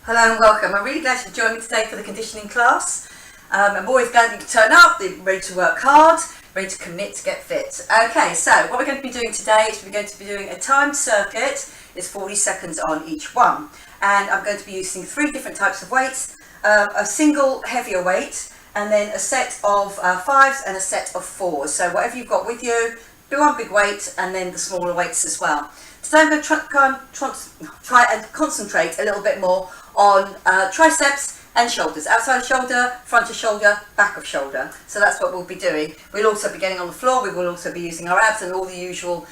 Hello and welcome. I'm really glad you joined me today for the conditioning class. I'm always glad you can turn up, ready to work hard, ready to commit to get fit. Okay, so what we're going to be doing today is we're going to be doing a timed circuit. It's 40 seconds on each one. And I'm going to be using 3 different types of weights, a single heavier weight, and then a set of 5s and a set of 4s. So whatever you've got with you, do one big weight and then the smaller weights as well. Today I'm going to try and concentrate a little bit more on triceps and shoulders. Outside of shoulder, front of shoulder, back of shoulder. So that's what we'll be doing. We'll also be getting on the floor. We will also be using our abs and all the usual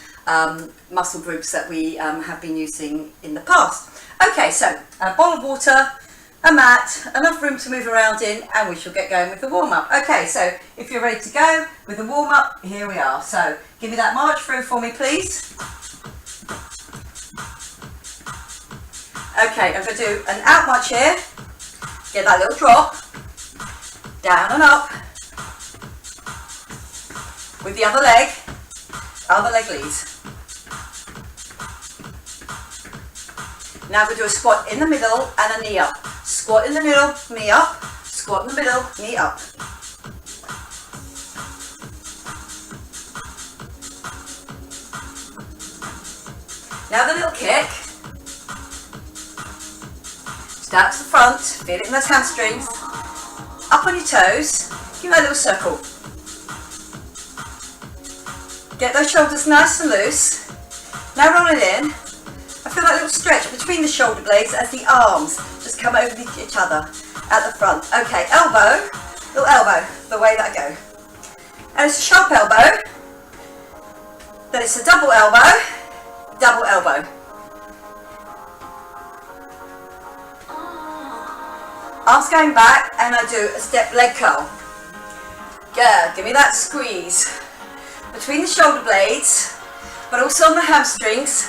muscle groups that we have been using in the past. Okay, so a bowl of water, a mat, enough room to move around in, and we shall get going with the warm-up. Okay, so if you're ready to go with the warm-up, here we are. So give me that march through for me, please. Okay, I'm going to do an out march here. Get that little drop. Down and up. With the other leg leads. Now I'm going to do a squat in the middle and a knee up. Squat in the middle, knee up. Squat in the middle, knee up. Now the little kick. Start to the front, feel it in those hamstrings. Up on your toes, give that little circle. Get those shoulders nice and loose. Now roll it in. I feel that little stretch between the shoulder blades as the arms just come over each other at the front. Okay, elbow, little elbow, the way that I go. And it's a sharp elbow. Then it's a double elbow, double elbow. Arms going back and I do a step leg curl. Good, give me that squeeze between the shoulder blades, but also on the hamstrings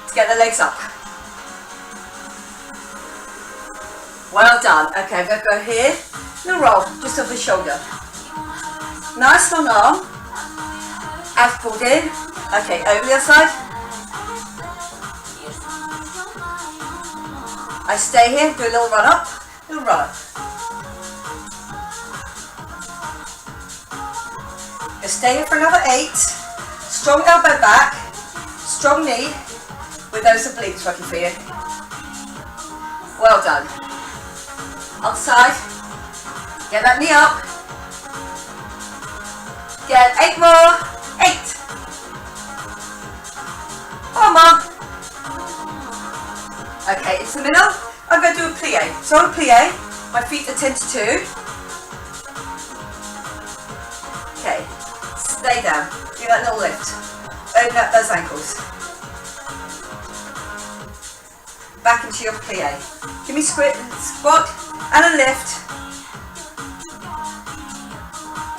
to get the legs up. Well done. Okay, I'm going to go here, little roll just over the shoulder. Nice long arm, abs pulled in. Okay, over the other side. I stay here, do a little run up. Little run up. Just stay here for another 8. Strong elbow back, strong knee with those obliques working for you. Well done. On the side. Get that knee up. Get 8 more. 8. 1 more. Okay, it's the middle. I'm going to do a plie. So on a plie, my feet are 10 to 2. Okay, stay down. Do that little lift. Open up those ankles. Back into your plie. Give me squat and a lift.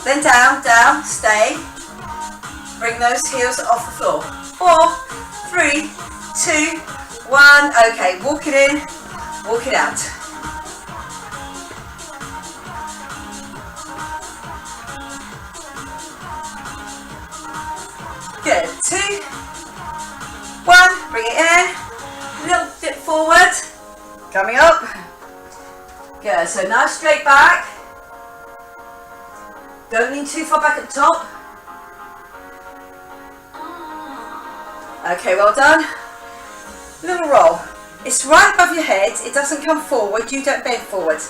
Then down, down, stay. Bring those heels off the floor. 4, 3, 2, 1. Okay, walk it in. Walk it out. Good. 2, 1. Bring it in. Little dip forward. Coming up. Good. So nice straight back. Don't lean too far back at the top. Okay, well done. Little roll. It's right above your head, it doesn't come forward, you don't bend forward.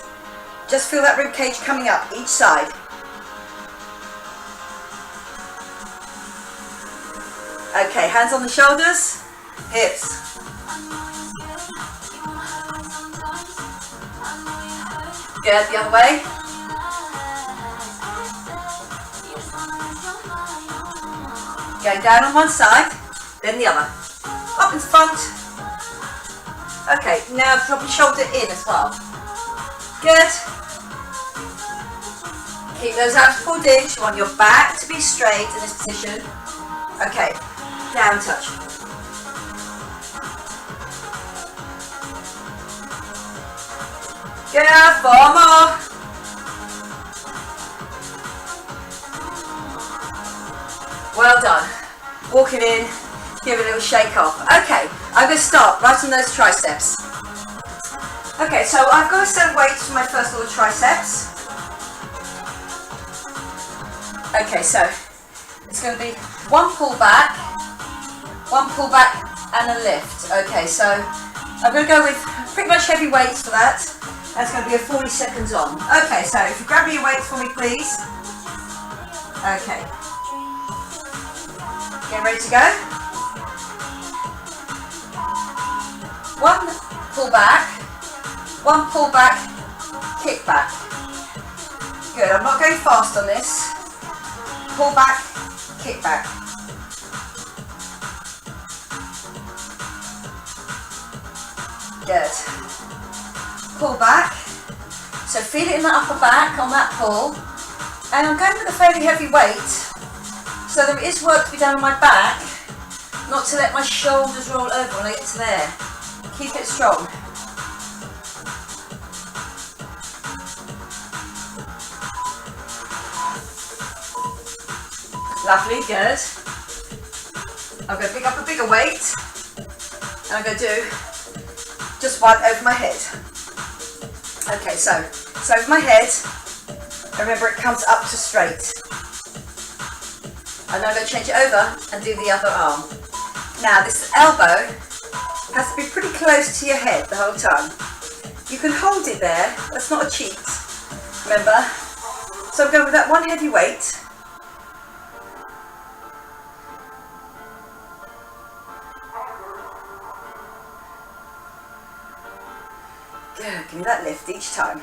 Just feel that rib cage coming up each side. Okay, hands on the shoulders, hips. Good, the other way. Going down on one side, then the other. Up in front. Okay, now drop your shoulder in as well. Good. Keep those abs pulled in. You want your back to be straight in this position. Okay, down touch. Good, 4 more. Well done. Walk it in. Give it a little shake off. Okay, I'm going to start right on those triceps. Okay, so I've got a set of weights for my first little triceps. Okay, so it's going to be one pull back and a lift. Okay, so I'm going to go with pretty much heavy weights for that. That's going to be a 40 seconds on. Okay, so if you grab me your weights for me, please. Okay. Get ready to go. One pull back, kick back. Good, I'm not going fast on this. Pull back, kick back. Good. Pull back. So feel it in the upper back on that pull. And I'm going with a fairly heavy weight. So there is work to be done on my back. Not to let my shoulders roll over when I get to there. Keep it strong. Lovely, good. I'm going to pick up a bigger weight. And I'm going to do just one over my head. Okay, so it's over my head. Remember, it comes up to straight. And now I'm going to change it over and do the other arm. Now, this elbow has to be pretty close to your head the whole time. You can hold it there. That's not a cheat. Remember? So I'm going with that one heavy weight. Good, give me that lift each time.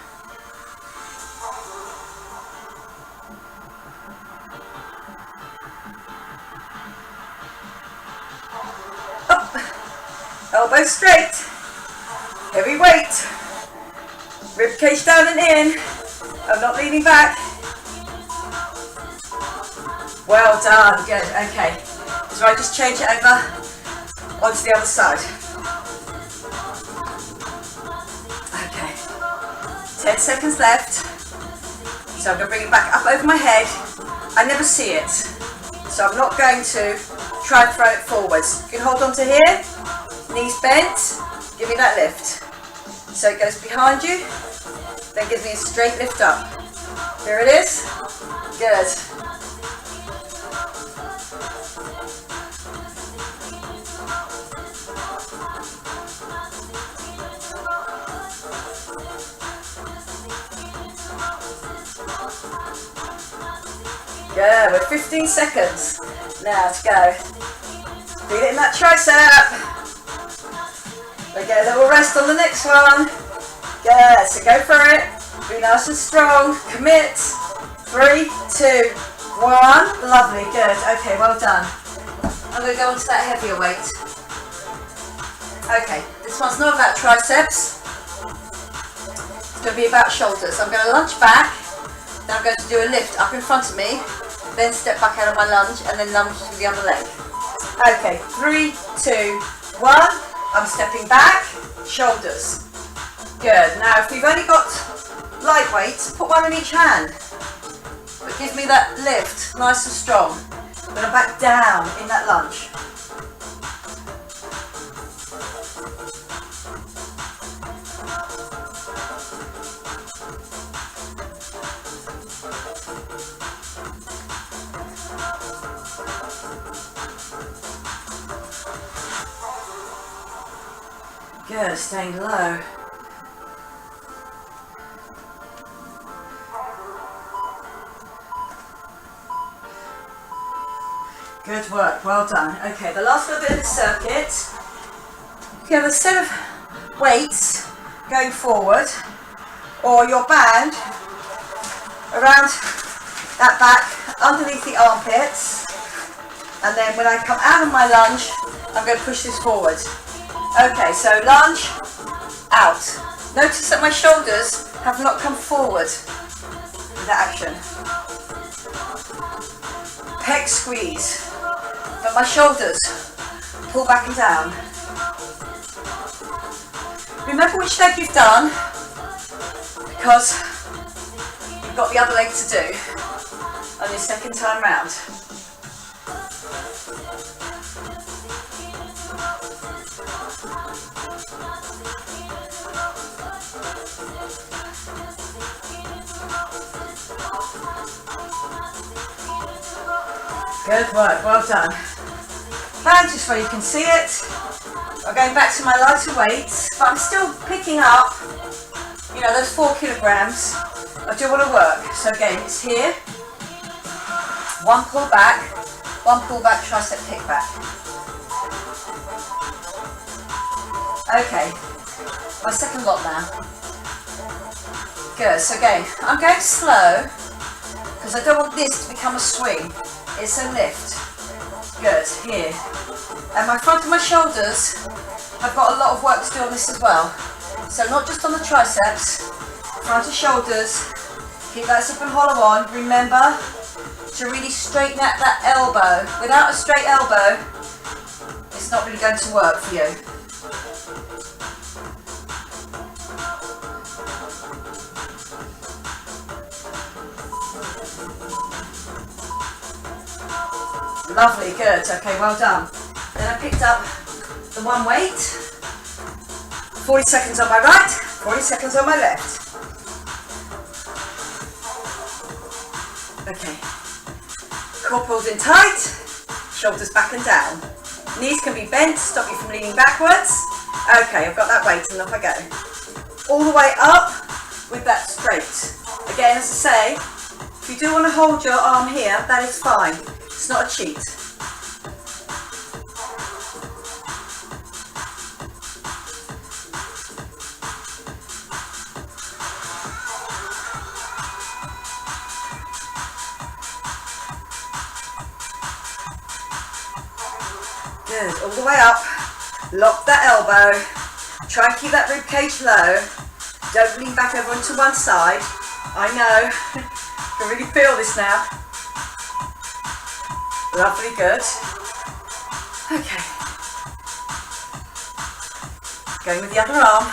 Up, elbow straight, heavy weight, rib cage down and in. I'm not leaning back. Well done, good, okay. So I just change it over onto the other side. 10 seconds left. So I'm going to bring it back up over my head. I never see it. So I'm not going to try and throw it forwards. You can hold on to here. Knees bent. Give me that lift. So it goes behind you. Then gives me a straight lift up. Here it is. Good. Good, we're 15 seconds. Now to go. Feel it in that tricep. We get a little rest on the next one. Good, so go for it. Be nice and strong. Commit. 3, 2, 1. Lovely, good. Okay, well done. I'm going to go on to that heavier weight. Okay, this one's not about triceps. It's going to be about shoulders. I'm going to lunge back. Then I'm going to do a lift up in front of me. Then step back out of my lunge and then lunge to the other leg. Okay, 3, 2, 1. I'm stepping back, shoulders. Good. Now, if you've only got light weights, put one in each hand. But give me that lift, nice and strong. Then I'm back down in that lunge. Good, staying low. Good work, well done. Okay, the last little bit of the circuit. You have a set of weights going forward, or your band around that back, underneath the armpits, and then when I come out of my lunge, I'm going to push this forward. Okay, so lunge, out. Notice that my shoulders have not come forward with that action. Pec squeeze, but my shoulders pull back and down. Remember which leg you've done, because you've got the other leg to do on your second time round. Good work, well done. And just where you can see it, I'm going back to my lighter weights, but I'm still picking up, you know, those 4 kilograms. I do want to work. So again, it's here. One pull back, tricep kick back. Okay, my second lot now. Good, so again, I'm going slow because I don't want this to become a swing. It's a lift. Good, here. And my front and my shoulders, I've got a lot of work to do on this as well. So not just on the triceps, front and shoulders, keep that zip and hollow on. Remember to really straighten out that elbow. Without a straight elbow, it's not really going to work for you. Lovely, good, okay, well done. Then I picked up the one weight, 40 seconds on my right, 40 seconds on my left. Okay, core pulled in tight, shoulders back and down. Knees can be bent to stop you from leaning backwards. Okay, I've got that weight and off I go. All the way up with that straight. Again, as I say, if you do want to hold your arm here, that is fine. It's not a cheat. Good, all the way up. Lock that elbow. Try and keep that rib cage low. Don't lean back over onto one side. I know. I can really feel this now. Lovely, good. Okay. Going with the other arm.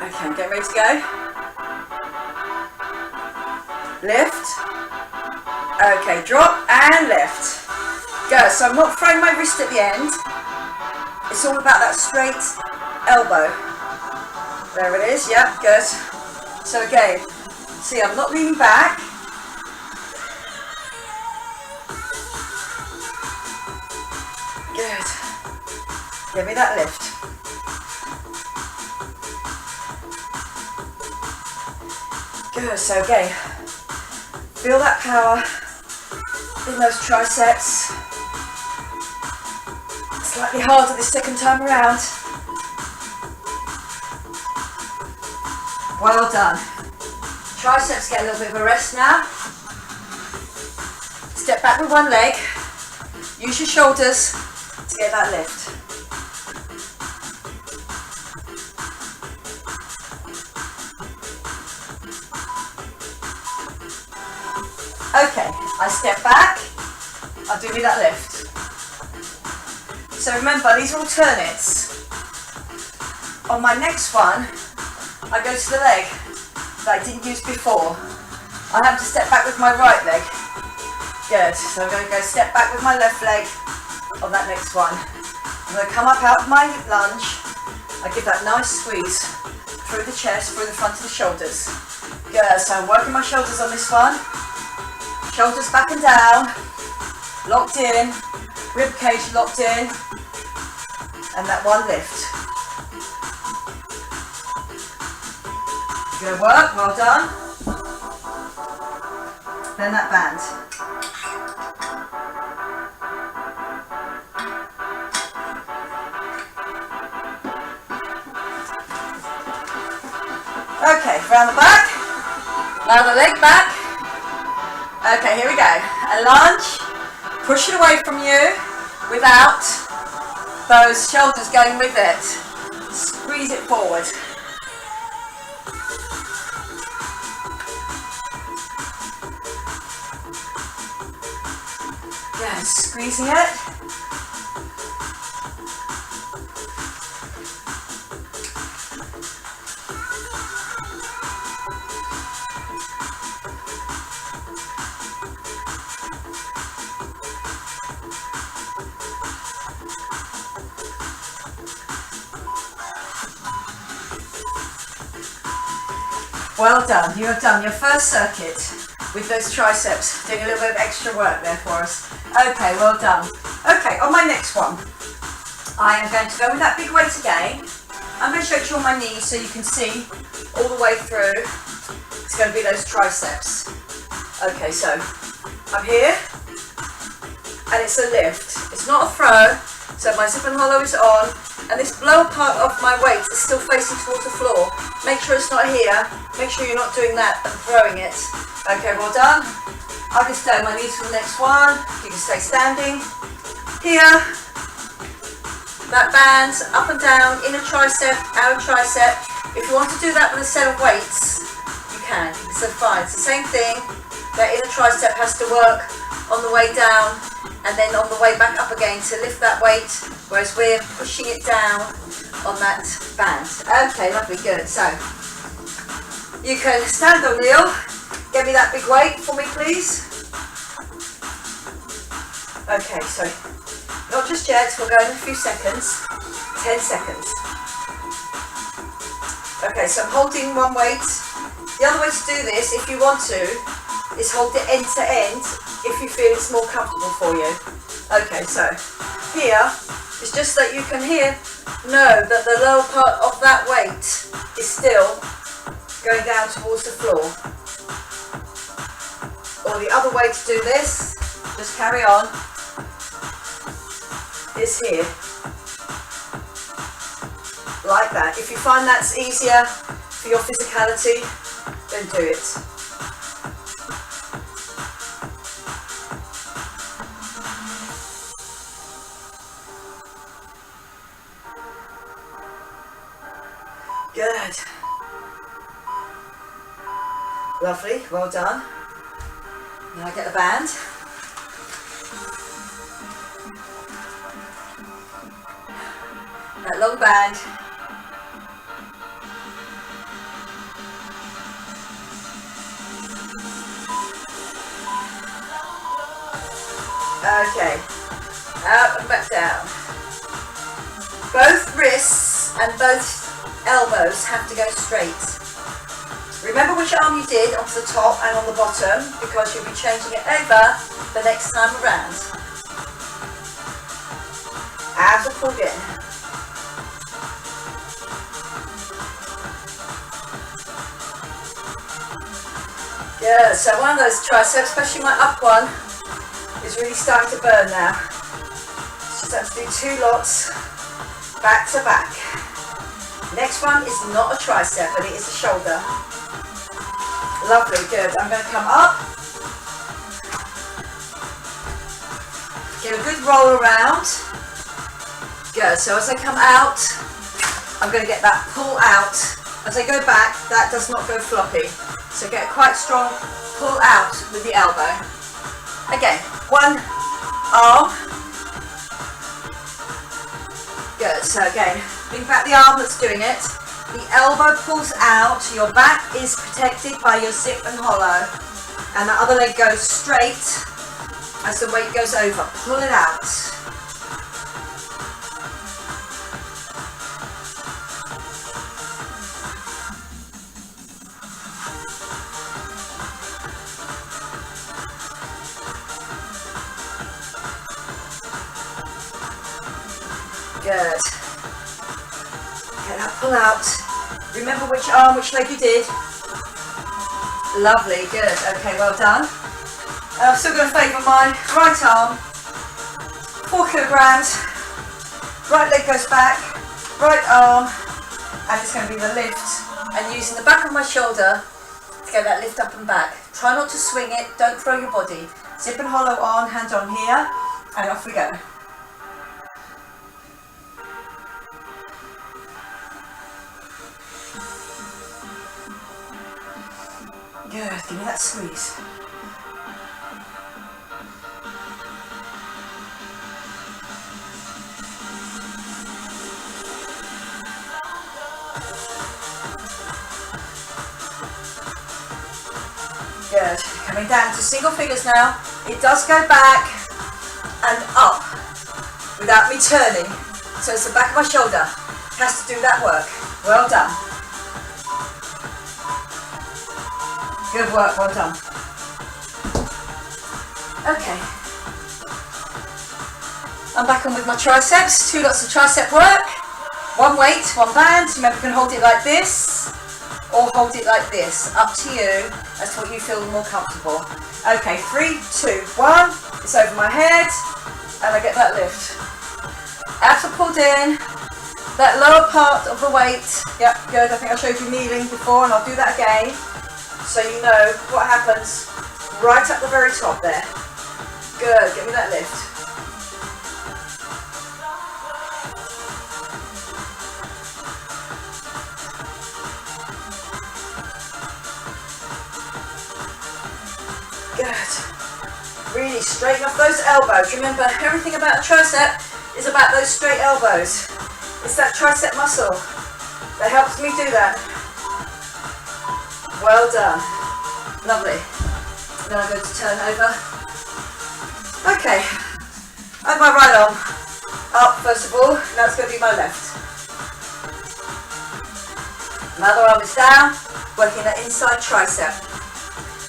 Okay, get ready to go. Lift. Okay, drop and lift. Go. So I'm not throwing my wrist at the end. It's all about that straight elbow. There it is, yeah, good. So again, see, I'm not leaning back. Good. Give me that lift. Good, so again, feel that power in those triceps. Slightly harder this second time around. Well done. Triceps get a little bit of a rest now. Step back with one leg. Use your shoulders to get that lift. Okay, I step back. I'll do that lift. So remember, these are alternates. On my next one, I go to the leg that I didn't use before. I have to step back with my right leg. Good, so I'm going to go step back with my left leg on that next one. I'm going to come up out of my lunge. I give that nice squeeze through the chest, through the front of the shoulders. Good, so I'm working my shoulders on this one. Shoulders back and down, locked in, rib cage locked in, and that one lift. Good work, well done. Then that band. Okay, round the back. Now the leg back. Okay, here we go. A lunge. Push it away from you without those shoulders going with it. Squeeze it forward. Yeah, squeezing it. Well done. You have done your first circuit with those triceps, doing a little bit of extra work there for us. Okay, well done. Okay, on my next one, I am going to go with that big weight again. I'm going to show you on my knees so you can see all the way through. It's going to be those triceps. Okay, so I'm here, and it's a lift. It's not a throw, so my zip and hollow is on, and this lower part of my weight is still facing towards the floor. Make sure it's not here. Make sure you're not doing that and throwing it. Okay, well done. I'll just down my knees for the next one. You can stay standing. Here. That band up and down, inner tricep, outer tricep. If you want to do that with a set of weights, you can. So fine. It's the same thing. That inner tricep has to work on the way down and then on the way back up again to lift that weight, whereas we're pushing it down on that band. Okay, lovely, good. So you can stand or kneel. Get me that big weight for me, please. Okay, so not just yet, we'll go in a few seconds. 10 seconds. Okay, so I'm holding one weight. The other way to do this, if you want to, is hold it end to end if you feel it's more comfortable for you. Okay, so here, it's just that you can know that the lower part of that weight is still going down towards the floor. Or the other way to do this, just carry on, is here. Like that. If you find that's easier for your physicality, then do it. Good. Lovely, well done. Now get the band. That long band. Okay, out and back down. Both wrists and both elbows have to go straight. Remember which arm you did onto the top and on the bottom, because you'll be changing it over the next time around. Abs are pulled in. Good, so one of those triceps, especially my up one, is really starting to burn now. Just have to do 2 lots back to back. Next one is not a tricep, but it is a shoulder. Lovely, good. I'm going to come up. Get a good roll around. Good, so as I come out, I'm going to get that pull out. As I go back, that does not go floppy. So get a quite strong pull out with the elbow. Again, one arm. Good, so again, bring back the arm that's doing it. The elbow pulls out, your back is protected by your zip and hollow, and the other leg goes straight as the weight goes over. Pull it out. Good. Okay, now pull out. Remember which arm, which leg you did. Lovely, good. Okay, well done. And I'm still going to favour my right arm. 4 kilograms. Right leg goes back. Right arm. And it's going to be the lift. And using the back of my shoulder to get that lift up and back. Try not to swing it. Don't throw your body. Zip and hollow on, hand on here. And off we go. Good, give me that squeeze. Good, coming down to single figures now. It does go back and up without me turning. So it's the back of my shoulder has to do that work. Well done. Good work, well done. Okay. I'm back on with my triceps, 2 lots of tricep work. 1 weight, 1 band. Remember, you can hold it like this or hold it like this. Up to you. That's what you feel more comfortable. Okay, 3, 2, 1. It's over my head and I get that lift. Abs are pulled in. That lower part of the weight. Yep, good. I think I showed you kneeling before and I'll do that again. So you know what happens right at the very top there. Good, give me that lift. Good. Really straighten off those elbows. Remember, everything about a tricep is about those straight elbows. It's that tricep muscle that helps me do that. Well done. Lovely. Then I'm going to turn over. Okay. I have my right arm up first of all. Now it's going to be my left. My other arm is down, working that inside tricep.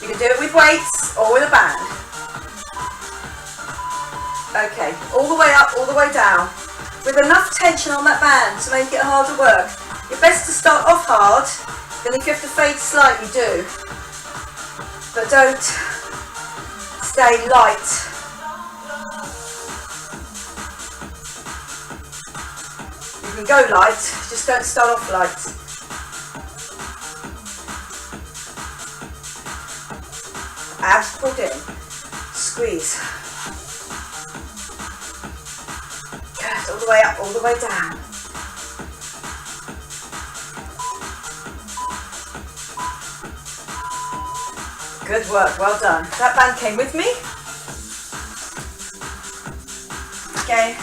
You can do it with weights or with a band. Okay, all the way up, all the way down. With enough tension on that band to make it harder work. It's best to start off hard, then if you have to fade slightly, do. But don't stay light. You can go light, just don't start off light. Abs pulled in, squeeze. Good, all the way up, all the way down. Good work, well done. That band came with me. Okay.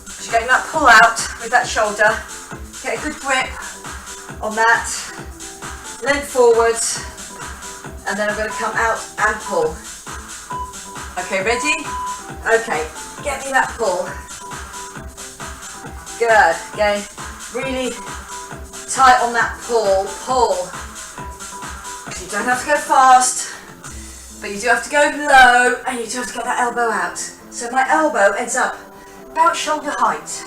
Just getting that pull out with that shoulder. Get a good grip on that. Lean forwards. And then I'm going to come out and pull. Okay, ready? Okay, get me that pull. Good, okay. Really tight on that pull, pull. You don't have to go fast, but you do have to go low and you do have to get that elbow out. So my elbow ends up about shoulder height.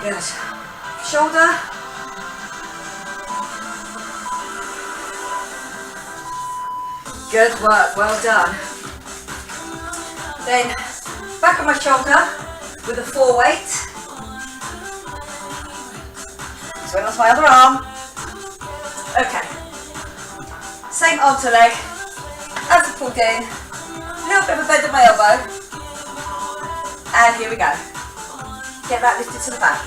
Good. Shoulder. Good work, well done. Then back on my shoulder with a 4 weight. So that's my other arm. Okay. Same arm to leg. As I pulled in. A little bit of a bend of my elbow. And here we go. Get that lifted to the back.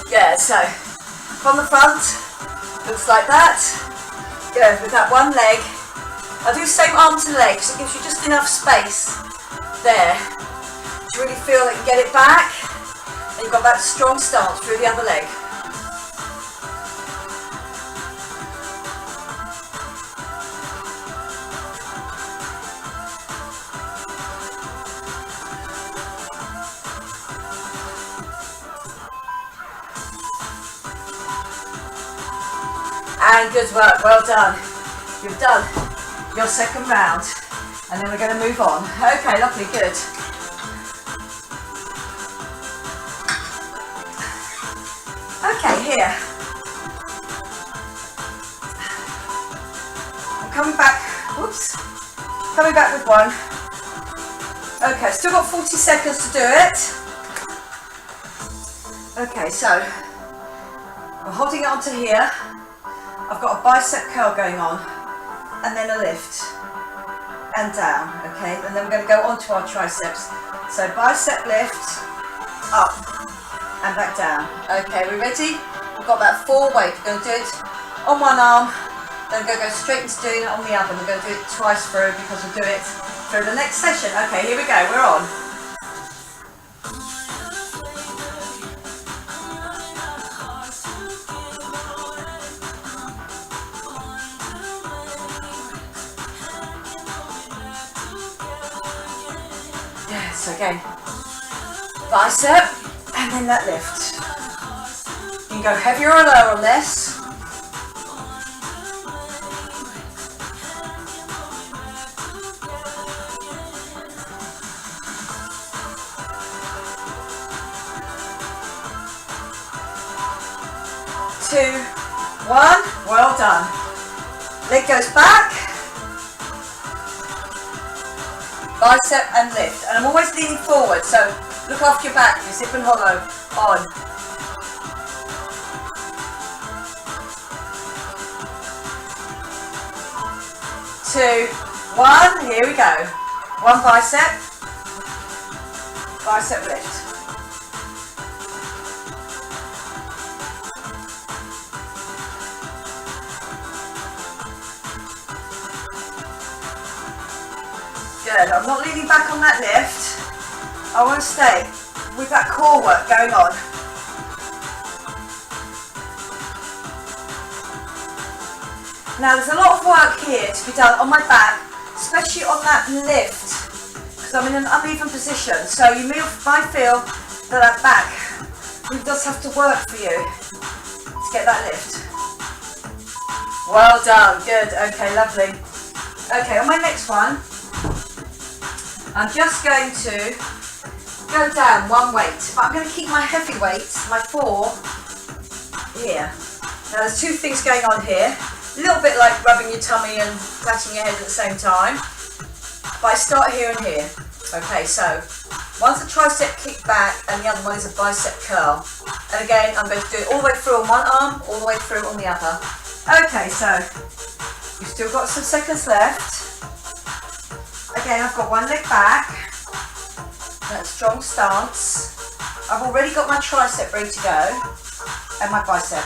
Good, so from the front, looks like that. Good, with that one leg. I'll do same arm to leg, so it gives you just enough space there to really feel that you get it back, and you've got that strong stance through the other leg. And good work, well done. You've done your second round. And then we're going to move on. Okay, lovely, good. Okay, here. I'm coming back, whoops. Coming back with one. Okay, still got 40 seconds to do it. Okay, so I'm holding it onto here. I've got a bicep curl going on, and then a lift, and down, okay? And then we're going to go on to our triceps. So bicep lift, up, and back down. Okay, we ready? We've got that 4 weight. We're going to do it on one arm, then we're going to go straight into doing it on the other. We're going to do it twice through because we'll do it through the next session. Okay, here we go, we're on. So again, bicep, and then that lift. You can go heavier or lower on this. Two, one, well done. Leg goes back, bicep and lift. And I'm always leaning forward, so look after your back, your zip and hollow, on. Two, one, here we go. One bicep, bicep lift. Good. I'm not leaning back on that lift. I want to stay with that core work going on. Now there's a lot of work here to be done on my back, especially on that lift, because I'm in an uneven position. So you might feel that that back really does have to work for you to get that lift. Well done. Good. Okay, lovely. Okay, on my next one, I'm just going to go down one weight, but I'm going to keep my heavy weight, my 4, here. Now there's two things going on here. A little bit like rubbing your tummy and patting your head at the same time. But I start here and here. Okay, so one's a tricep kick back and the other one is a bicep curl. And again, I'm going to do it all the way through on one arm, all the way through on the other. Okay, so you've still got some seconds left. Again, I've got one leg back, that strong stance. I've already got my tricep ready to go, and my bicep.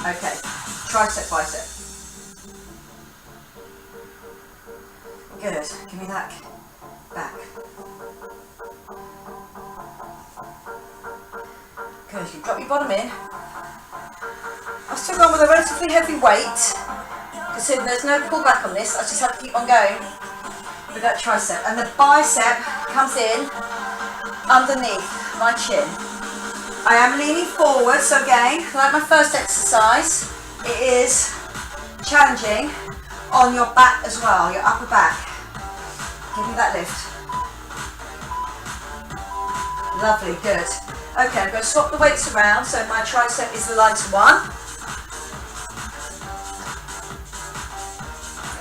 Okay, tricep, bicep. Good, give me that back. Good, you drop your bottom in. I've still gone with a relatively heavy weight. So there's no pull back on this, I just have to keep on going with that tricep. And the bicep comes in underneath my chin. I am leaning forward, so again, like my first exercise, it is challenging on your back as well, your upper back. Give me that lift. Lovely, good. Okay, I'm going to swap the weights around, so my tricep is the lighter one.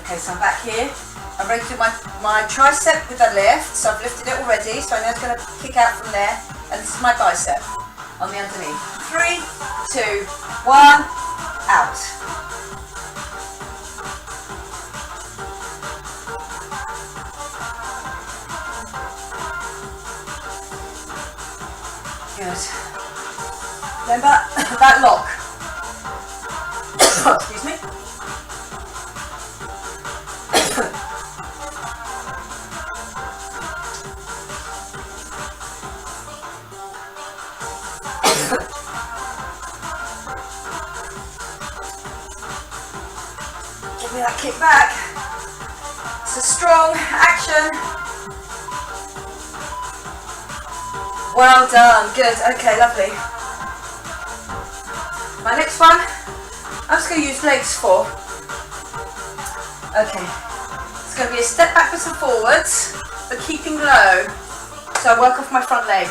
Okay, so I'm back here. I'm ready to do my tricep with a lift. So I've lifted it already, so I know it's going to kick out from there. And this is my bicep on the underneath. 3, 2, 1, out. Good. Remember that lock. Excuse me. Give me that kick back. It's a strong action. Well done, good, okay, lovely. My next one, I'm just going to use legs for. Okay, it's going to be a step backwards and forwards, but keeping low. So I work off my front leg.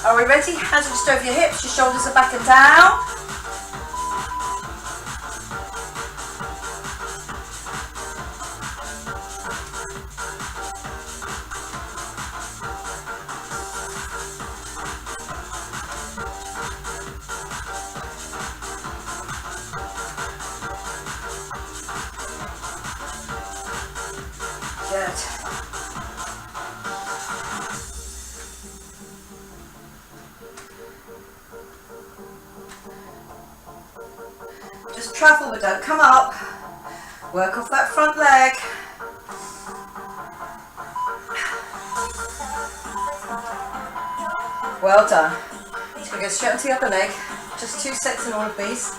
Are we ready? Hands are just over your hips, your shoulders are back and down. Good. Just travel but don't come up. Work off that front leg. Well done. Just going to go straight onto the other leg. Just 2 sets in all of these.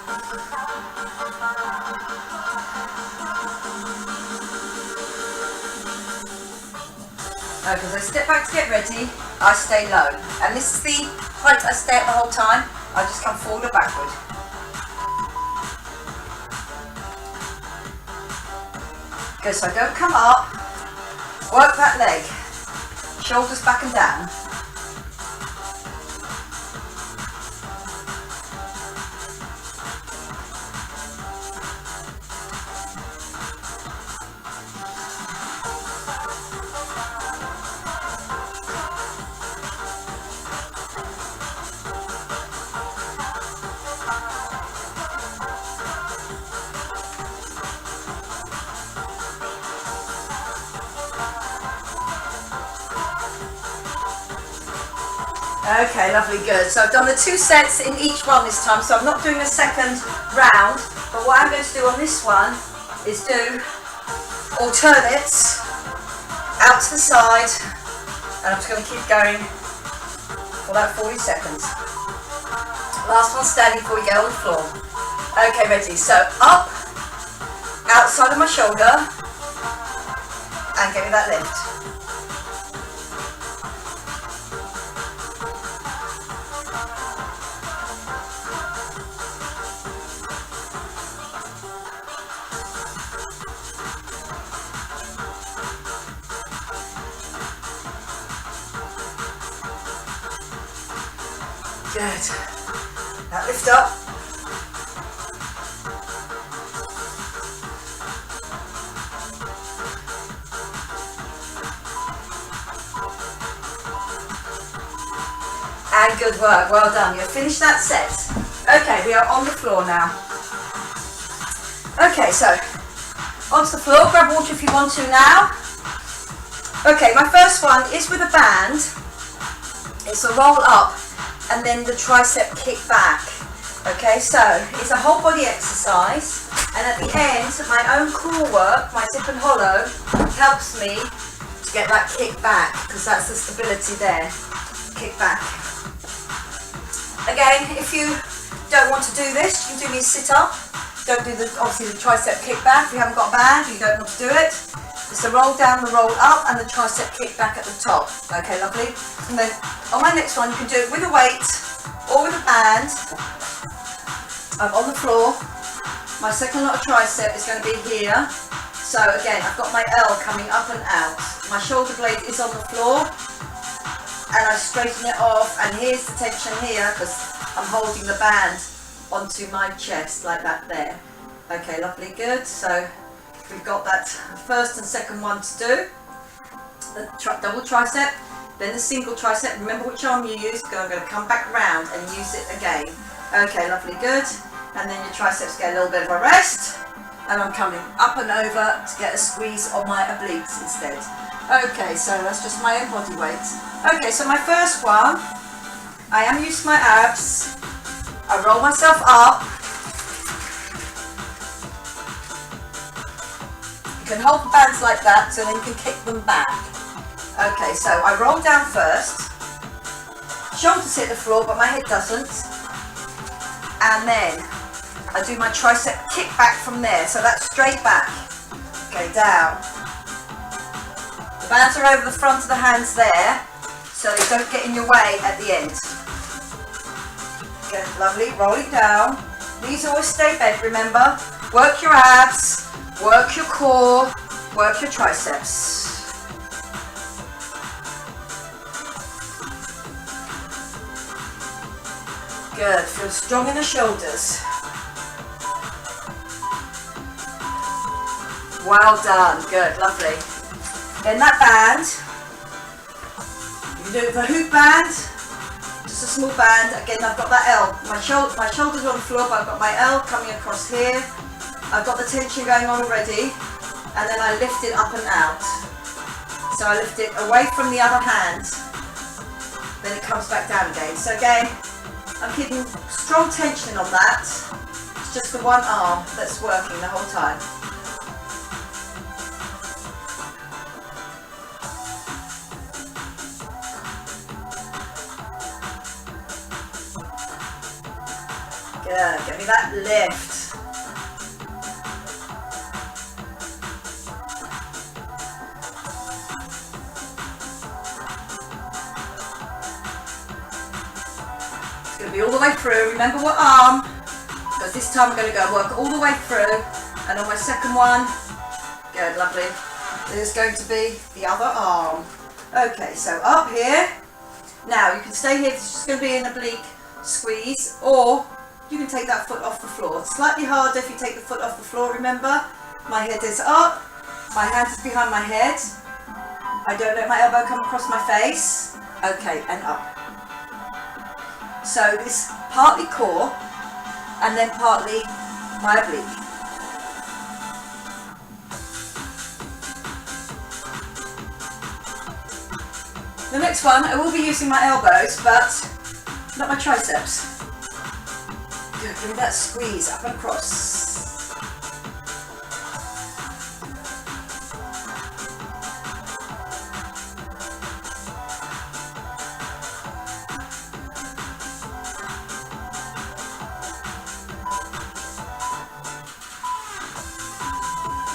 Because I step back to get ready, I stay low. And this is the height I stay at the whole time. I just come forward or backward. Good, so I don't come up, work that leg, shoulders back and down. Okay, lovely, good. So I've done the 2 sets in each one this time, so I'm not doing a second round, but what I'm going to do on this one is do alternates out to the side, and I'm just going to keep going for about 40 seconds. Last one standing before we get on the floor. Okay, ready, so up, outside of my shoulder, and give me that lift. Good. Now lift up. And good work, well done. You've finished that set. Okay, we are on the floor now. Okay, so onto the floor, grab water if you want to now. Okay, my first one is with a band. It's a roll up and then the tricep kick back. Okay, so it's a whole body exercise, and at the end, my own core work, my dip and hollow, helps me to get that kick back, because that's the stability there. Kick back. Again, if you don't want to do this, you can do me a sit up. Don't do obviously the tricep kick back. If you haven't got a band, you don't want to do it. It's the roll down, the roll up, and the tricep kick back at the top. Okay, lovely. And then on my next one, you can do it with a weight or with a band. I'm on the floor. My second lot of tricep is going to be here. So again, I've got my L coming up and out. My shoulder blade is on the floor, and I straighten it off. And here's the tension here because I'm holding the band onto my chest like that there. Okay, lovely, good. So we've got that first and second one to do. The double tricep, then the single tricep. Remember which arm you use, because I'm going to come back round and use it again. Okay, lovely, good. And then your triceps get a little bit of a rest. And I'm coming up and over to get a squeeze on my obliques instead. Okay, so that's just my own body weight. Okay, so my first one, I am used to my abs. I roll myself up. You can hold the bands like that, so then you can kick them back. Okay, so I roll down first. Shoulders hit the floor, but my head doesn't. And then I do my tricep kick back from there, so that's straight back. Okay, down. The bands are over the front of the hands there, so they don't get in your way at the end. Okay, lovely, rolling down. Knees always stay bent, remember. Work your abs, work your core, work your triceps. Good, feel strong in the shoulders. Well done, good, lovely. Then that band, you can do it with a hoop band, just a small band. Again, I've got that L. My shoulders are on the floor, but I've got my L coming across here. I've got the tension going on already, and then I lift it up and out. So I lift it away from the other hand, then it comes back down again. So again, I'm keeping strong tension on that. It's just the one arm that's working the whole time. Good, give me that lift. going to be all the way through. Remember what arm, because this time I'm going to go work all the way through. And on my second one, good, lovely, there's going to be the other arm. Okay, so up here. Now you can stay here, it's just going to be an oblique squeeze, or you can take that foot off the floor. It's slightly harder if you take the foot off the floor, remember. My head is up, my hand is behind my head. I don't let my elbow come across my face. Okay, and up. So this partly core, and then partly my oblique. The next one, I will be using my elbows, but not my triceps. Good, give me that squeeze up and across.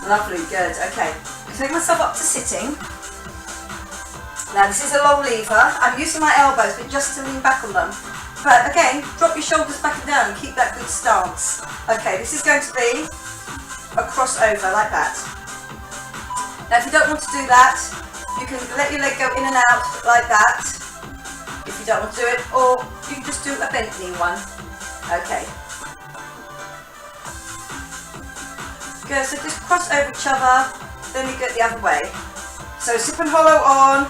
Lovely, good, okay. Take myself up to sitting. Now this is a long lever. I'm using my elbows, but just to lean back on them. But again, drop your shoulders back and down and keep that good stance. Okay, this is going to be a crossover like that. Now if you don't want to do that, you can let your leg go in and out like that. If you don't want to do it, or you can just do a bent knee one. Okay. Good, so just cross over each other, then you get the other way. So sip and hollow on.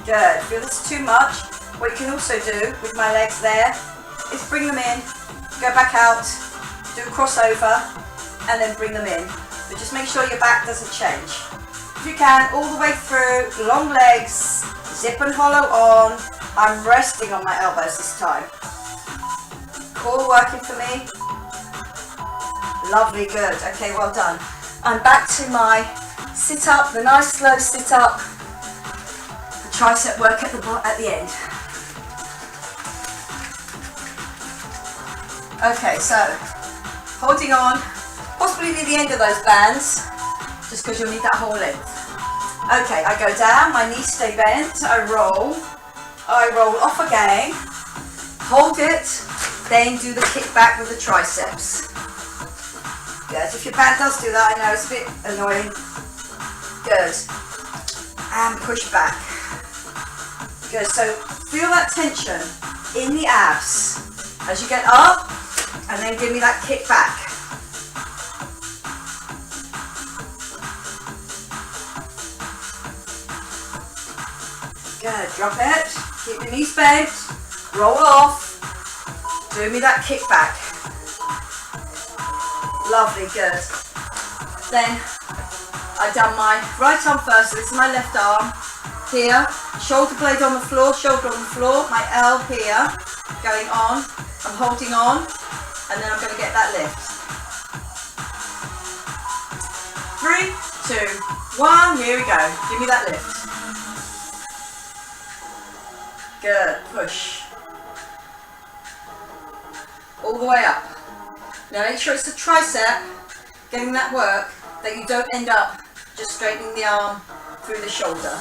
Good, feel this is too much. What you can also do with my legs there is bring them in, go back out, do a crossover, and then bring them in. But just make sure your back doesn't change. If you can, all the way through, long legs, zip and hollow on. I'm resting on my elbows this time. Core working for me. Lovely, good. Okay, well done. I'm back to my sit up, the nice slow sit up, the tricep work at the end. Okay, so holding on, possibly near the end of those bands, just because you'll need that whole length. Okay, I go down, my knees stay bent, I roll off again, hold it, then do the kick back with the triceps. Good, if your band does do that, I know it's a bit annoying. Good, and push back. Good, so feel that tension in the abs as you get up, and then give me that kick back. Good, drop it, keep your knees bent, roll off, do me that kick back. Lovely, good. Then I've done my right arm first, so this is my left arm. Here, shoulder blade on the floor, shoulder on the floor, my L here, going on. I'm holding on, and then I'm going to get that lift. 3, 2, 1, here we go. Give me that lift. Good, push. All the way up. Now make sure it's the tricep, getting that work, that you don't end up just straightening the arm through the shoulder.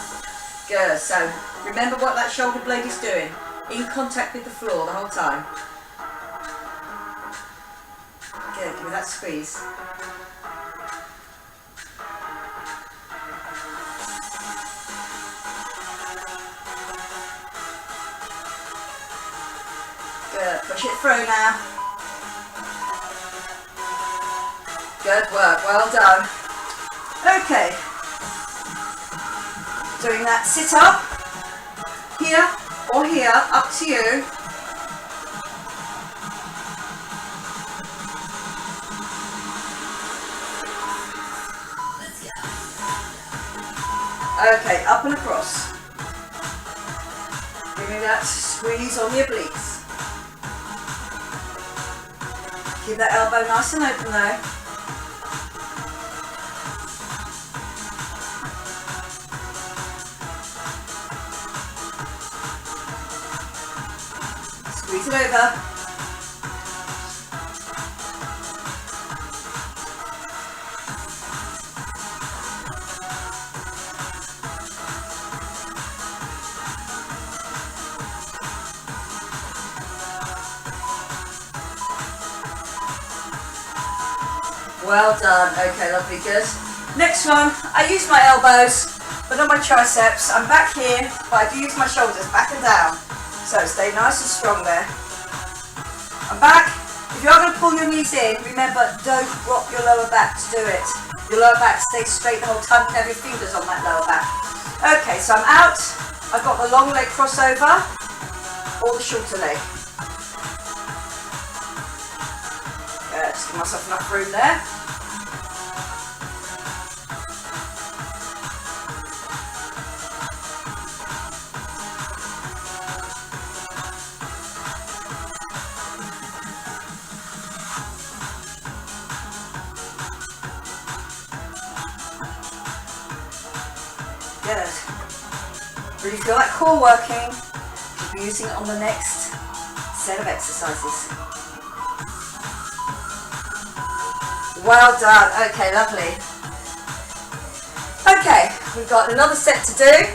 Good, so remember what that shoulder blade is doing, in contact with the floor the whole time. Good, give me that squeeze. Good, push it through now. Good work, well done. Okay, doing that sit up, here or here, up to you. Okay, up and across. Give me that squeeze on the obliques. Keep that elbow nice and open though. Squeeze it over. Well done. Okay, lovely, good. Next one, I use my elbows, but not my triceps. I'm back here, but I do use my shoulders back and down. So stay nice and strong there. I'm back. If you are going to pull your knees in, remember, don't drop your lower back to do it. Your lower back stays straight the whole time. You can have your fingers on that lower back. Okay, so I'm out. I've got the long leg crossover or the shorter leg. Yeah, just give myself enough room there. Good. Really feel that core working. You'll be using it on the next set of exercises. Well done. Okay, lovely. Okay, we've got another set to do.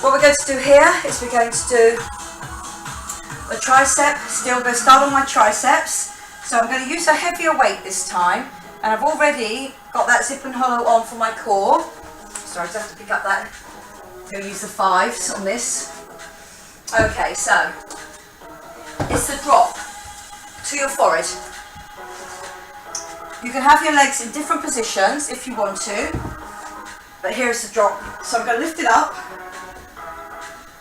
What we're going to do here is we're going to do a tricep. Still going to start on my triceps. So I'm going to use a heavier weight this time. And I've already got that zip and hollow on for my core. Sorry, I just have to pick up that. I'm going to use the 5s on this. Okay, so it's the drop to your forehead. You can have your legs in different positions if you want to, but here's the drop. So I'm going to lift it up.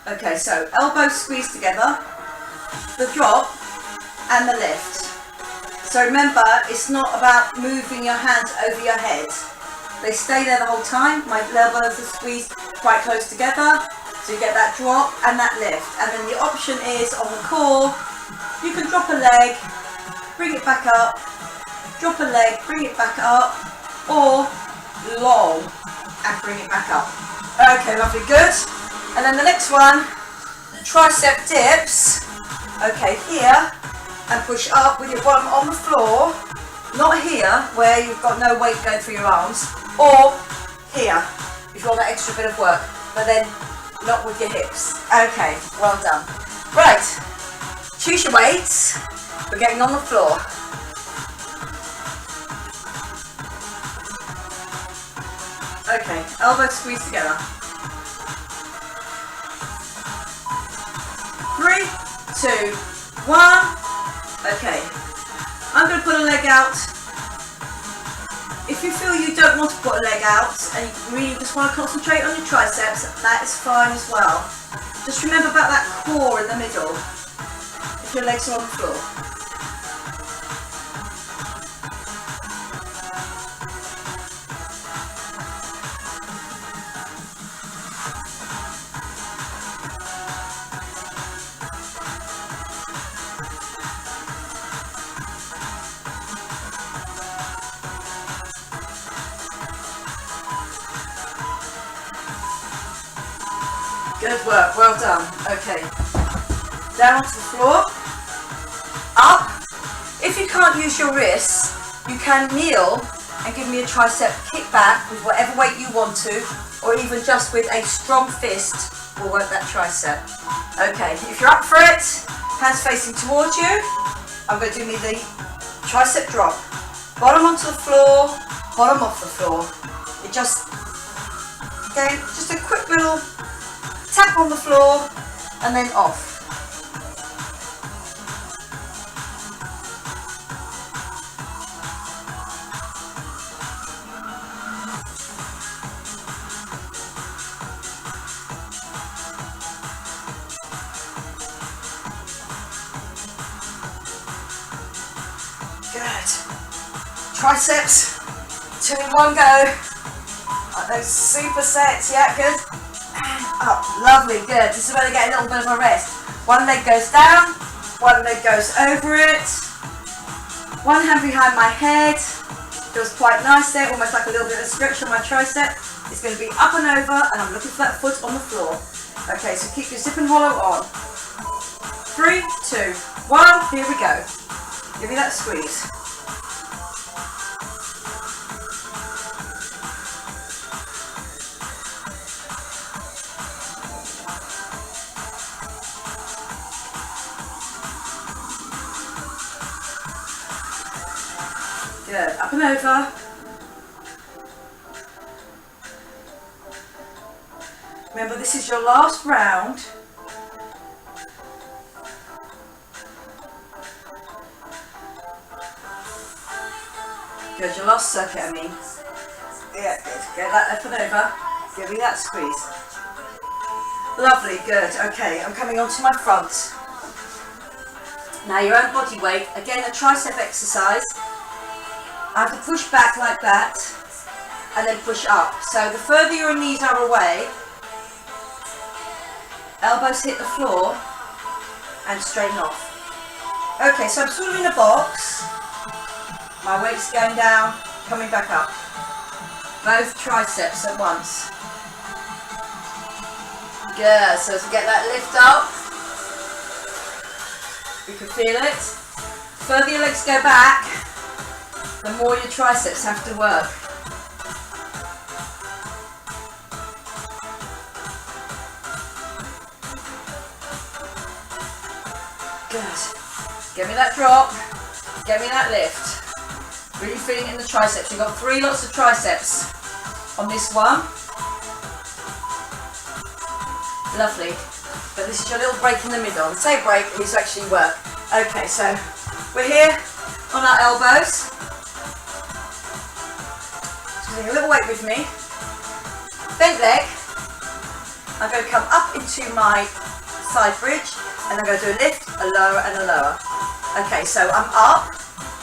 Okay, so elbows squeeze together, the drop and the lift. So remember, it's not about moving your hands over your head. They stay there the whole time. My elbows are squeezed quite close together, so you get that drop and that lift. And then the option is on the core, you can drop a leg, bring it back up, drop a leg, bring it back up, or long and bring it back up. Okay, lovely, good. And then the next one, tricep dips. Okay, here, and push up with your bottom on the floor. Not here, where you've got no weight going through your arms, or here, if you want that extra bit of work, but then not with your hips. Okay, well done. Right, choose your weights. We're getting on the floor. Okay, elbows squeeze together. 3, 2, 1. Okay, I'm going to put a leg out. If you feel you don't want to put a leg out and you really just want to concentrate on your triceps, that is fine as well. Just remember about that core in the middle if your legs are on the floor. Good work, well done. Okay, down to the floor, up. If you can't use your wrists, you can kneel and give me a tricep kick back with whatever weight you want to, or even just with a strong fist will work that tricep. Okay, if you're up for it, hands facing towards you, I'm going to do me the tricep drop. Bottom onto the floor, bottom off the floor. It just, again, just a quick little tap on the floor and then off. Good. Triceps, 2 in 1 go. Like those supersets, yeah, good. Up, lovely, good. This is where they get a little bit of a rest. One leg goes down, one leg goes over it. One hand behind my head. Feels quite nice there, almost like a little bit of a stretch on my tricep. It's going to be up and over, and I'm looking for that foot on the floor. Okay, so keep your zip and hollow on. 3, 2, 1, here we go. Give me that squeeze. Good, Up and over. Remember, this is your last round. Good, your last circuit, I mean. Yeah, good. Get that up and over. Give me that squeeze. Lovely, good. Okay, I'm coming onto my front. Now your own body weight. Again, a tricep exercise. I have to push back like that and then push up. So the further your knees are away, elbows hit the floor and straighten off. Okay, so I'm sort of in a box. My weight's going down, coming back up. Both triceps at once. Good, so to get that lift up, you can feel it. The further your legs go back, the more your triceps have to work. Good. Get me that drop, get me that lift. Really feeling it in the triceps. You've got 3 lots of triceps on this one. Lovely. But this is your little break in the middle. I say break, it's actually work. Okay, so we're here on our elbows. Just doing a little weight with me. Bent leg. I'm going to come up into my side bridge and I'm going to do a lift, a lower and a lower. Okay, so I'm up,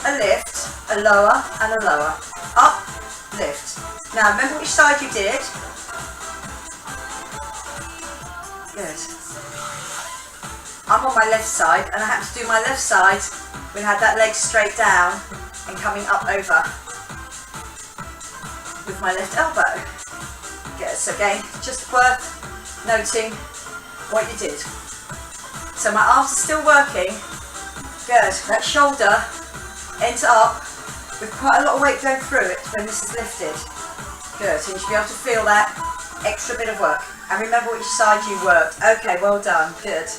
a lift, a lower and a lower. Up, lift. Now remember which side you did. Good. I'm on my left side and I have to do my left side when I had that leg straight down and coming up over with my left elbow. Good. So again, just worth noting what you did. So my arms are still working. Good. That shoulder ends up with quite a lot of weight going through it when this is lifted. Good, so you should be able to feel that extra bit of work. And remember which side you worked. Okay, well done, good.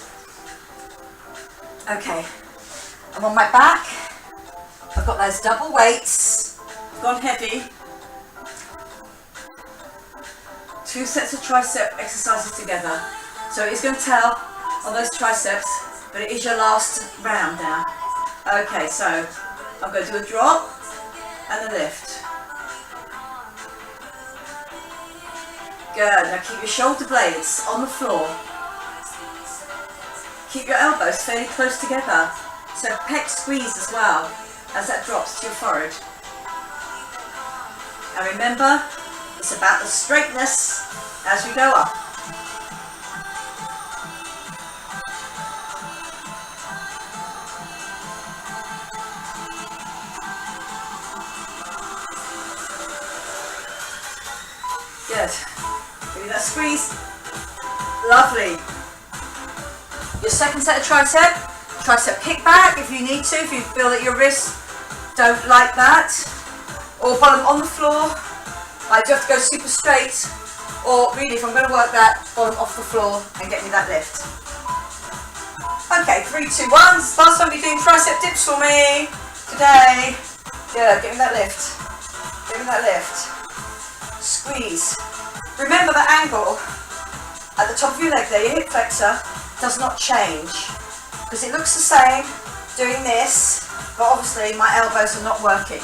Okay, I'm on my back. I've got those double weights. I've gone heavy. 2 sets of tricep exercises together. So it's going to tell on those triceps, but it is your last round now. Okay, so I'm going to do a drop and a lift. Good, now keep your shoulder blades on the floor. Keep your elbows fairly close together. So pec squeeze as well as that drops to your forehead. And remember, it's about the straightness as we go up. Good. Give me that squeeze. Lovely. Your second set of tricep kickback if you need to, if you feel that your wrists don't like that. Or bottom on the floor. I do have to go super straight. Or really, if I'm going to work that, bottom off the floor and get me that lift. Okay, 3, 2, 1. Last time you're doing tricep dips for me today. Good, give me that lift. Give me that lift. Squeeze. Remember the angle at the top of your leg there, your hip flexor, does not change. Because it looks the same doing this, but obviously my elbows are not working.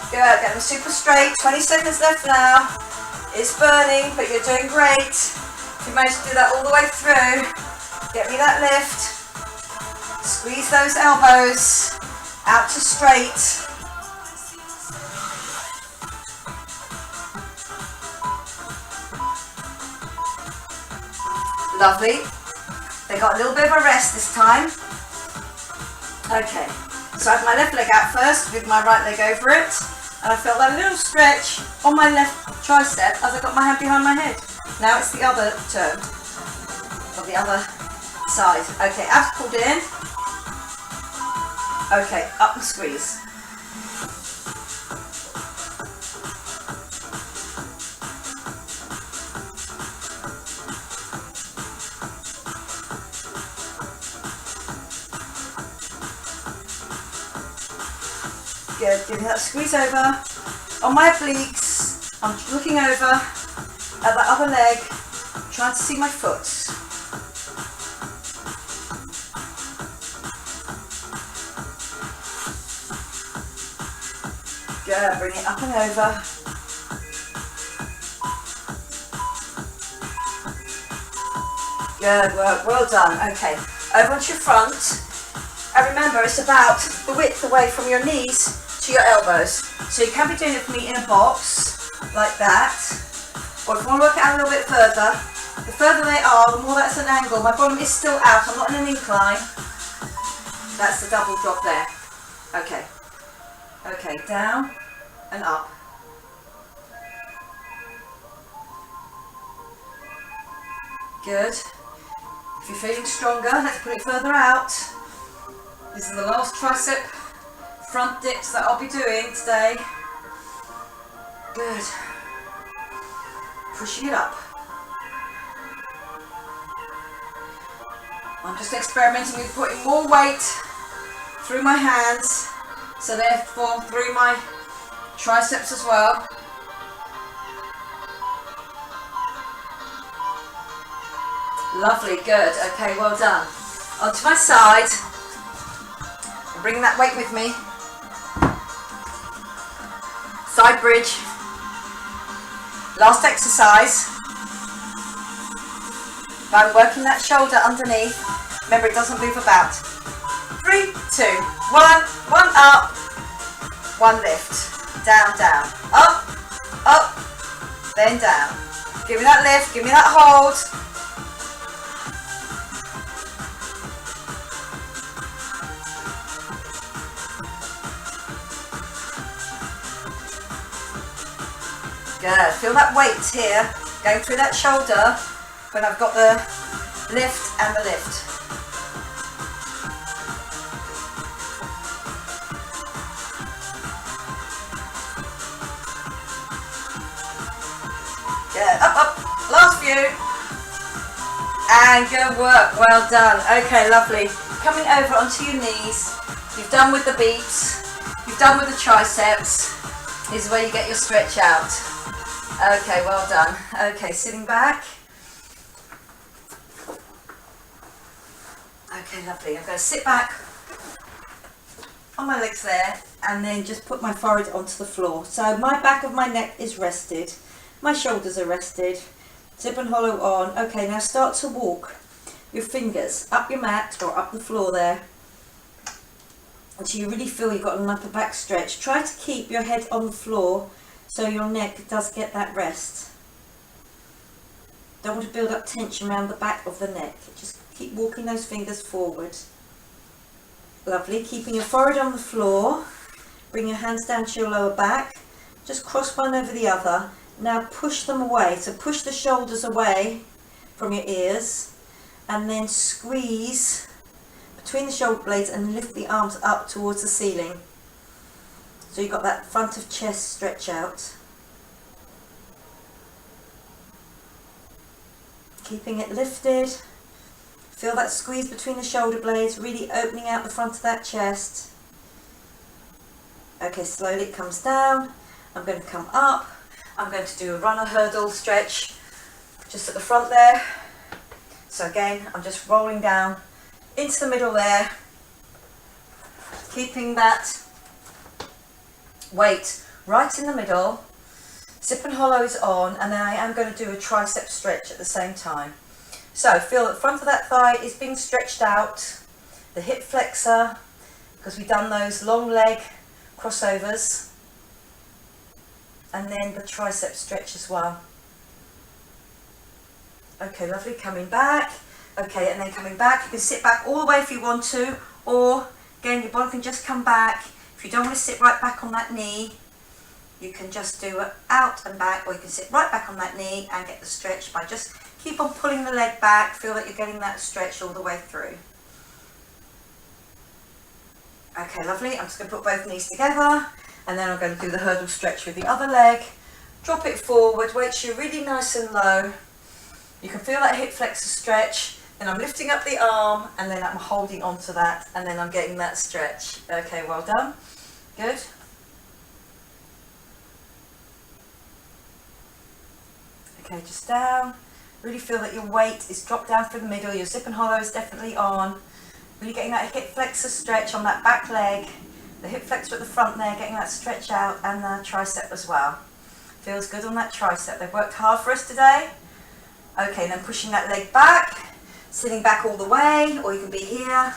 Good, get them super straight. 20 seconds left now. It's burning, but you're doing great. If you manage to do that all the way through, get me that lift. Squeeze those elbows out to straight. Lovely. They got a little bit of a rest this time. Okay, so I have my left leg out first with my right leg over it. And I felt that little stretch on my left tricep as I got my hand behind my head. Now it's the other turn, or the other side. Okay, abs pulled in. Okay, up and squeeze. Good, give me that squeeze over. On my obliques, I'm looking over at that other leg, trying to see my foot. Good, bring it up and over. Good work, well done. Okay, over onto your front. And remember, it's about the width away from your knees to your elbows. So you can be doing it for me in a box, like that. Or if you want to work it out a little bit further, the further they are, the more that's an angle. My bottom is still out, I'm not in an incline. That's the double drop there. Okay. Okay, down and up. Good. If you're feeling stronger, let's put it further out. This is the last tricep front dips that I'll be doing today. Good. Pushing it up. I'm just experimenting with putting more weight through my hands, so therefore through my triceps as well. Lovely, good. Okay, well done. Onto my side. Bring that weight with me. Side bridge. Last exercise. I'm working that shoulder underneath. Remember, it doesn't move about. 3, 2, 1. One up. One lift. Down, down. Up, up, then down. Give me that lift. Give me that hold. Good. Feel that weight here going through that shoulder when I've got the lift and the lift. Good. Up, up. Last few. And good work. Well done. Okay, lovely. Coming over onto your knees. You've done with the beeps. You've done with the triceps. This is where you get your stretch out. Okay, well done. Okay, sitting back. Okay, lovely. I'm going to sit back on my legs there and then just put my forehead onto the floor. So my back of my neck is rested. My shoulders are rested. Zip and hollow on. Okay, now start to walk your fingers up your mat or up the floor there until you really feel you've got an upper back stretch. Try to keep your head on the floor so your neck does get that rest. Don't want to build up tension around the back of the neck. Just keep walking those fingers forward. Lovely. Keeping your forehead on the floor. Bring your hands down to your lower back. Just cross one over the other. Now push them away. So push the shoulders away from your ears and then squeeze between the shoulder blades and lift the arms up towards the ceiling. So you've got that front of chest stretch out. Keeping it lifted. Feel that squeeze between the shoulder blades, really opening out the front of that chest. Okay, slowly it comes down. I'm going to come up. I'm going to do a runner hurdle stretch just at the front there. So again, I'm just rolling down into the middle there, keeping that weight right in the middle. Zip and hollow is on, and then I am going to do a tricep stretch at the same time. So feel that the front of that thigh is being stretched out, the hip flexor, because we've done those long leg crossovers, and then the tricep stretch as well. Okay, lovely, coming back. Okay, and then coming back, you can sit back all the way if you want to, or again, your body can just come back. If you don't want to sit right back on that knee, you can just do it out and back, or you can sit right back on that knee and get the stretch by just keep on pulling the leg back. Feel that you're getting that stretch all the way through. Okay, lovely. I'm just going to put both knees together, and then I'm going to do the hurdle stretch with the other leg. Drop it forward, weights you really nice and low. You can feel that hip flexor stretch. Then I'm lifting up the arm, and then I'm holding onto that, and then I'm getting that stretch. Okay, well done. Good. Okay, just down. Really feel that your weight is dropped down through the middle. Your zip and hollow is definitely on. Really getting that hip flexor stretch on that back leg. The hip flexor at the front there, getting that stretch out, and the tricep as well. Feels good on that tricep. They've worked hard for us today. Okay, then pushing that leg back, sitting back all the way, or you can be here,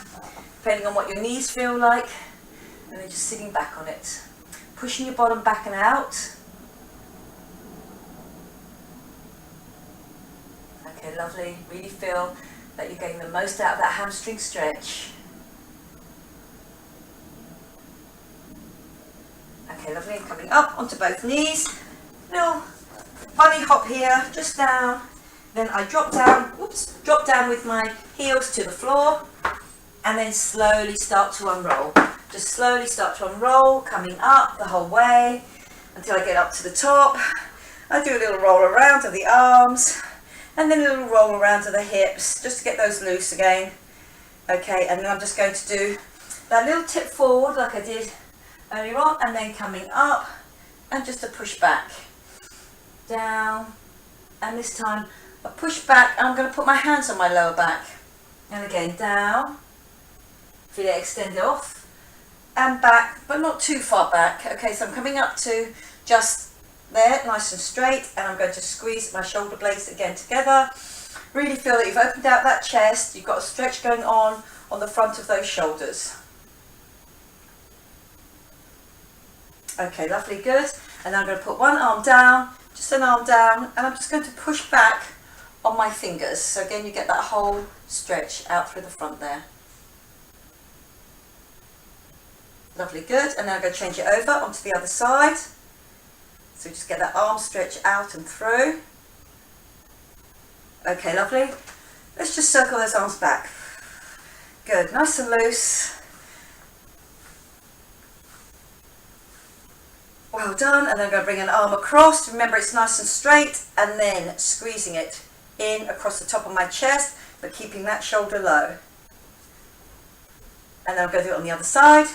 depending on what your knees feel like, and then just sitting back on it. Pushing your bottom back and out. Okay, lovely. Really feel that you're getting the most out of that hamstring stretch. Okay, lovely. Coming up onto both knees. Little bunny hop here, just down. Then I drop down, drop down with my heels to the floor, and then slowly start to unroll. Just slowly start to unroll, coming up the whole way until I get up to the top. I do a little roll around of the arms, and then a little roll around of the hips, just to get those loose again. Okay, and then I'm just going to do that little tip forward like I did earlier on, and then coming up, and just a push back. Down, and this time I push back, and I'm going to put my hands on my lower back. And again, down, feel it extend off, and back, but not too far back. Okay, so I'm coming up to just there, nice and straight, and I'm going to squeeze my shoulder blades again together. Really feel that you've opened out that chest, you've got a stretch going on the front of those shoulders. Okay, lovely, good. And then I'm going to put one arm down, just an arm down, and I'm just going to push back on my fingers. So again, you get that whole stretch out through the front there. Lovely, good. And now I'm going to change it over onto the other side. So just get that arm stretch out and through. Okay, lovely. Let's just circle those arms back. Good, nice and loose. Well done. And then I'm going to bring an arm across. Remember, it's nice and straight, and then squeezing it in across the top of my chest, but keeping that shoulder low. And then I'm going to do it on the other side.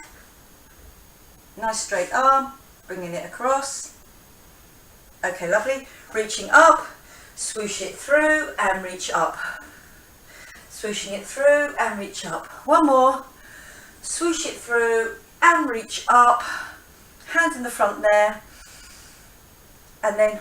Nice straight arm, bringing it across. Okay, lovely. Reaching up, swoosh it through and reach up. Swooshing it through and reach up. One more. Swoosh it through and reach up. Hand in the front there. And then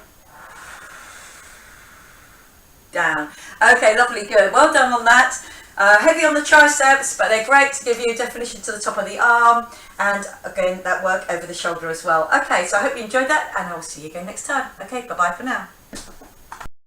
down. Okay, lovely, good. Well done on that. Heavy on the triceps, but they're great to give you definition to the top of the arm, and again that work over the shoulder as well. Okay, so I hope you enjoyed that, and I'll see you again next time. Okay, bye bye for now.